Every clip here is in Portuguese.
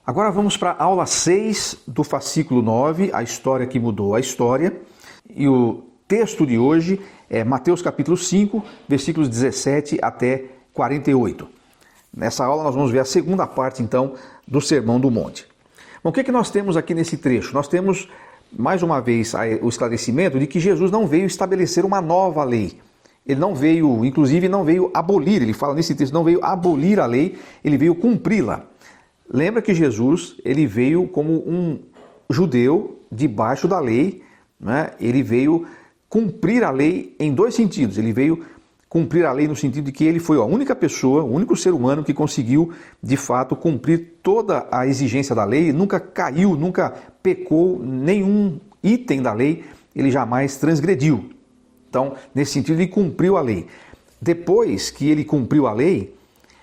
Agora vamos para a aula 6 do fascículo 9, a história que mudou a história. E o texto de hoje é Mateus capítulo 5, versículos 17 até 48. Nessa aula nós vamos ver a segunda parte, então, do Sermão do Monte. Bom, o que nós temos aqui nesse trecho? Nós temos, mais uma vez, o esclarecimento de que Jesus não veio estabelecer uma nova lei. Ele não veio, inclusive, não veio abolir, ele fala nesse texto, não veio abolir a lei, ele veio cumpri-la. Lembra que Jesus, ele veio como um judeu debaixo da lei, né? Ele veio cumprir a lei em dois sentidos. Ele veio cumprir a lei no sentido de que ele foi a única pessoa, o único ser humano que conseguiu, de fato, cumprir toda a exigência da lei, nunca caiu, nunca pecou, nenhum item da lei ele jamais transgrediu. Então, nesse sentido, ele cumpriu a lei. Depois que ele cumpriu a lei,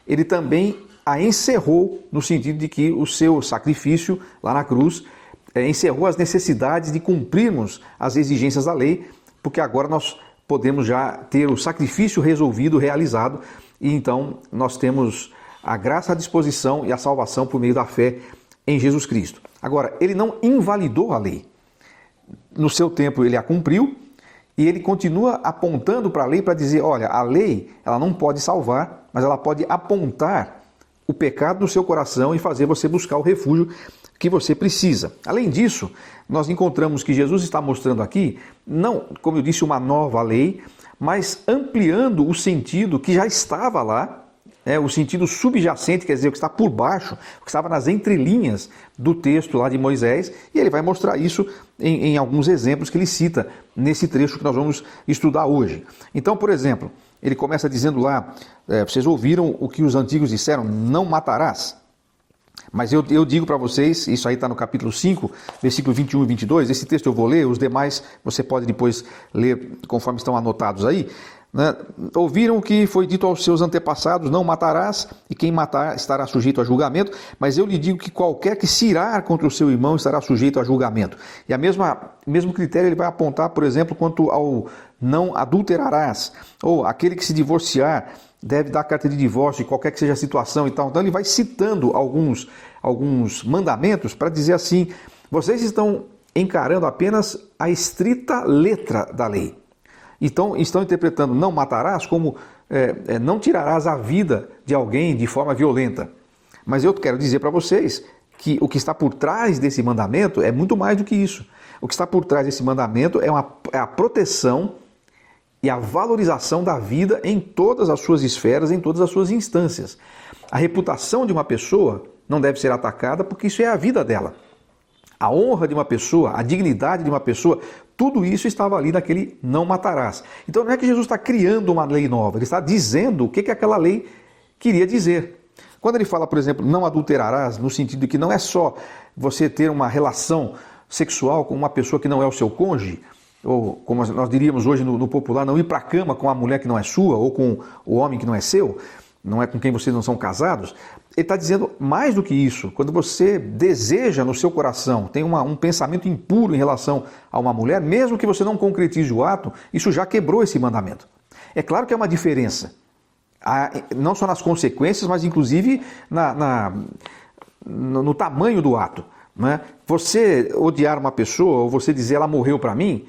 ele também a encerrou no sentido de que o seu sacrifício lá na cruz encerrou as necessidades de cumprirmos as exigências da lei, porque agora nós podemos já ter o sacrifício resolvido, realizado, e então nós temos a graça à disposição e a salvação por meio da fé em Jesus Cristo. Agora, ele não invalidou a lei. No seu tempo ele a cumpriu, e ele continua apontando para a lei para dizer, olha, a lei ela não pode salvar, mas ela pode apontar o pecado do seu coração e fazer você buscar o refúgio que você precisa. Além disso, nós encontramos que Jesus está mostrando aqui, não, como eu disse, uma nova lei, mas ampliando o sentido que já estava lá, o sentido subjacente, quer dizer, o que está por baixo, o que estava nas entrelinhas do texto lá de Moisés, e ele vai mostrar isso em alguns exemplos que ele cita nesse trecho que nós vamos estudar hoje. Então, por exemplo, ele começa dizendo lá, vocês ouviram o que os antigos disseram, não matarás. Mas eu digo para vocês, isso aí está no capítulo 5, versículo 21 e 22, esse texto eu vou ler, os demais você pode depois ler conforme estão anotados aí. Né? Ouviram o que foi dito aos seus antepassados, não matarás, e quem matar estará sujeito a julgamento, mas eu lhe digo que qualquer que se irar contra o seu irmão estará sujeito a julgamento. E mesmo critério ele vai apontar, por exemplo, quanto ao não adulterarás, ou aquele que se divorciar deve dar carta de divórcio, qualquer que seja a situação e tal. Então ele vai citando alguns mandamentos para dizer assim, vocês estão encarando apenas a estrita letra da lei. Então estão interpretando não matarás como não tirarás a vida de alguém de forma violenta. Mas eu quero dizer para vocês que o que está por trás desse mandamento é muito mais do que isso. O que está por trás desse mandamento é a proteção e a valorização da vida em todas as suas esferas, em todas as suas instâncias. A reputação de uma pessoa não deve ser atacada porque isso é a vida dela. A honra de uma pessoa, a dignidade de uma pessoa, tudo isso estava ali naquele não matarás. Então não é que Jesus está criando uma lei nova, ele está dizendo o que aquela lei queria dizer. Quando ele fala, por exemplo, não adulterarás, no sentido de que não é só você ter uma relação sexual com uma pessoa que não é o seu cônjuge, ou como nós diríamos hoje no popular, não ir para a cama com a mulher que não é sua, ou com o homem que não é seu, não é com quem vocês não são casados. Ele está dizendo mais do que isso. Quando você deseja no seu coração, tem um pensamento impuro em relação a uma mulher, mesmo que você não concretize o ato, isso já quebrou esse mandamento. É claro que é uma diferença, não só nas consequências, mas inclusive no tamanho do ato. Né? Você odiar uma pessoa, ou você dizer ela morreu para mim,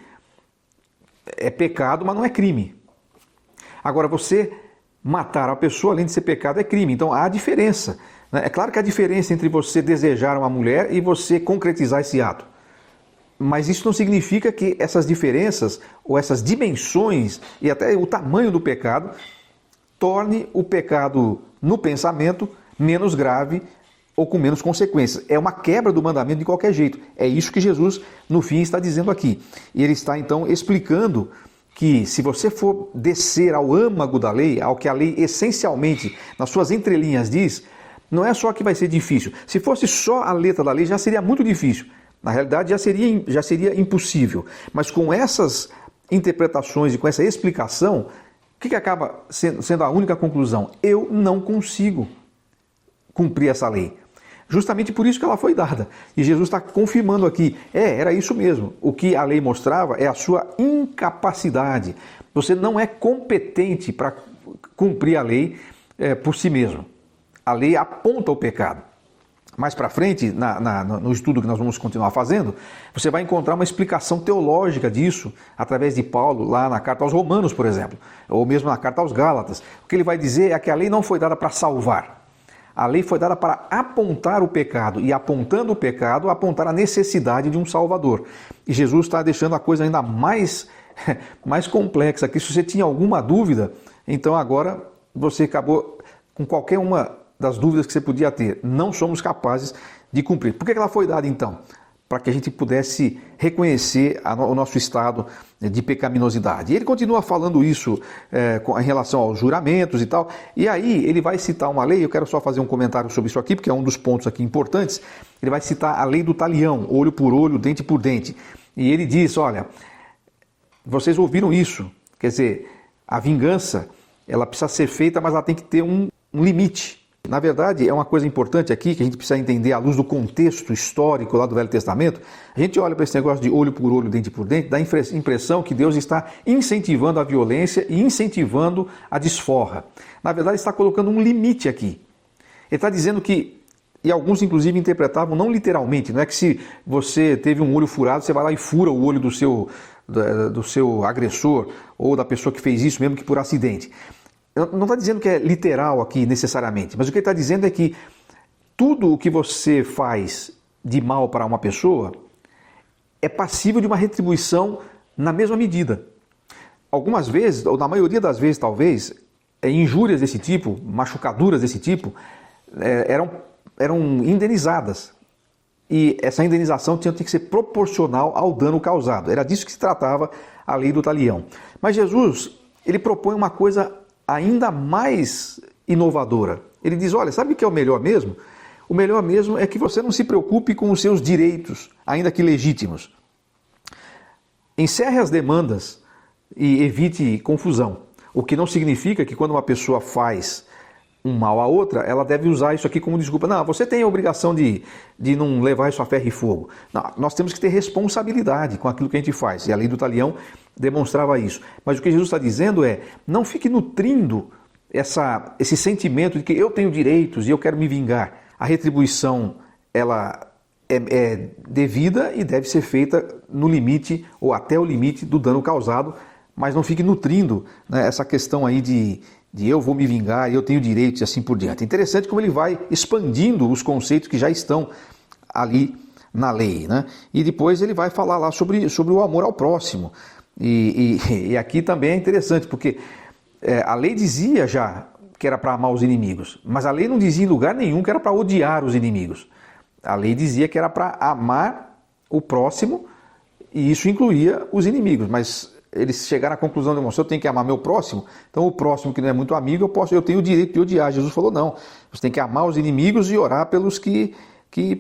é pecado, mas não é crime. Agora, você matar a pessoa, além de ser pecado, é crime. Então, há diferença. Né? É claro que há diferença entre você desejar uma mulher e você concretizar esse ato. Mas isso não significa que essas diferenças, ou essas dimensões, e até o tamanho do pecado, torne o pecado no pensamento menos grave ou com menos consequências. É uma quebra do mandamento de qualquer jeito. É isso que Jesus, no fim, está dizendo aqui. E ele está, então, explicando que se você for descer ao âmago da lei, ao que a lei essencialmente, nas suas entrelinhas diz, não é só que vai ser difícil. Se fosse só a letra da lei, já seria muito difícil. Na realidade, já seria impossível. Mas com essas interpretações e com essa explicação, o que acaba sendo a única conclusão? Eu não consigo cumprir essa lei. Justamente por isso que ela foi dada. E Jesus está confirmando aqui, era isso mesmo. O que a lei mostrava é a sua incapacidade. Você não é competente para cumprir a lei por si mesmo. A lei aponta o pecado. mais para frente, no estudo que nós vamos continuar fazendo, você vai encontrar uma explicação teológica disso através de Paulo, lá na carta aos Romanos, por exemplo, ou mesmo na carta aos Gálatas. O que ele vai dizer é que a lei não foi dada para salvar. A lei foi dada para apontar o pecado, e apontando o pecado, apontar a necessidade de um Salvador. E Jesus está deixando a coisa ainda mais complexa, que se você tinha alguma dúvida, então agora você acabou com qualquer uma das dúvidas que você podia ter. Não somos capazes de cumprir. Por que ela foi dada então? Para que a gente pudesse reconhecer o nosso estado de pecaminosidade. E ele continua falando isso em relação aos juramentos e tal. E aí ele vai citar uma lei, eu quero só fazer um comentário sobre isso aqui, porque é um dos pontos aqui importantes. Ele vai citar a lei do talião, olho por olho, dente por dente. E ele diz, olha, vocês ouviram isso, quer dizer, a vingança, ela precisa ser feita, mas ela tem que ter um limite. Na verdade, é uma coisa importante aqui que a gente precisa entender à luz do contexto histórico lá do Velho Testamento. A gente olha para esse negócio de olho por olho, dente por dente, dá a impressão que Deus está incentivando a violência e incentivando a desforra. Na verdade, está colocando um limite aqui. Ele está dizendo que, e alguns inclusive interpretavam não literalmente, não é que se você teve um olho furado, você vai lá e fura o olho do seu agressor ou da pessoa que fez isso, mesmo que por acidente. Não está dizendo que é literal aqui necessariamente, mas o que ele está dizendo é que tudo o que você faz de mal para uma pessoa é passível de uma retribuição na mesma medida. Algumas vezes, ou na maioria das vezes talvez, injúrias desse tipo, machucaduras desse tipo, eram indenizadas. E essa indenização tinha que ser proporcional ao dano causado. Era disso que se tratava a lei do talião. Mas Jesus, ele propõe uma coisa ainda mais inovadora. Ele diz, olha, sabe o que é o melhor mesmo? O melhor mesmo é que você não se preocupe com os seus direitos, ainda que legítimos. Encerre as demandas e evite confusão. O que não significa que quando uma pessoa faz um mal a outra, ela deve usar isso aqui como desculpa. Não, você tem a obrigação de não levar isso a ferro e fogo. Não, nós temos que ter responsabilidade com aquilo que a gente faz. E a lei do talião demonstrava isso. Mas o que Jesus está dizendo é, não fique nutrindo esse sentimento de que eu tenho direitos e eu quero me vingar. A retribuição, ela é devida e deve ser feita no limite ou até o limite do dano causado, mas não fique nutrindo, né, essa questão aí de eu vou me vingar e eu tenho direitos e assim por diante. É interessante como ele vai expandindo os conceitos que já estão ali na lei, né? E depois ele vai falar lá sobre o amor ao próximo. E aqui também é interessante, porque a lei dizia já que era para amar os inimigos, mas a lei não dizia em lugar nenhum que era para odiar os inimigos. A lei dizia que era para amar o próximo, e isso incluía os inimigos, mas eles chegaram à conclusão de, se eu tenho que amar meu próximo, então o próximo que não é muito amigo, eu tenho o direito de odiar. Jesus falou, não, você tem que amar os inimigos e orar pelos que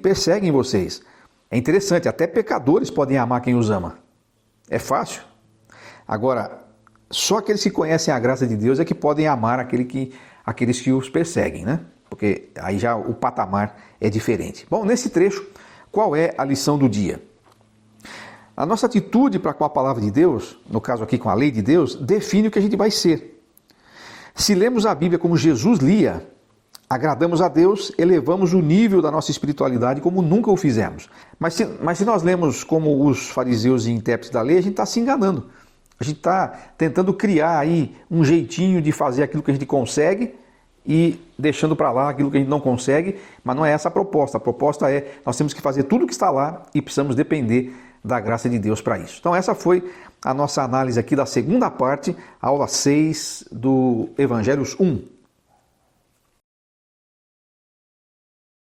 perseguem vocês. É interessante, até pecadores podem amar quem os ama. É fácil. Agora, só aqueles que conhecem a graça de Deus é que podem amar aqueles que os perseguem, né? Porque aí já o patamar é diferente. Bom, nesse trecho, qual é a lição do dia? A nossa atitude para com a palavra de Deus, no caso aqui com a lei de Deus, define o que a gente vai ser. Se lemos a Bíblia como Jesus lia, agradamos a Deus, elevamos o nível da nossa espiritualidade como nunca o fizemos. Mas se nós lemos como os fariseus e intérpretes da lei, a gente está se enganando. A gente está tentando criar aí um jeitinho de fazer aquilo que a gente consegue e deixando para lá aquilo que a gente não consegue, mas não é essa a proposta. A proposta é, nós temos que fazer tudo o que está lá e precisamos depender da graça de Deus para isso. Então essa foi a nossa análise aqui da segunda parte, aula 6 do Evangelhos 1.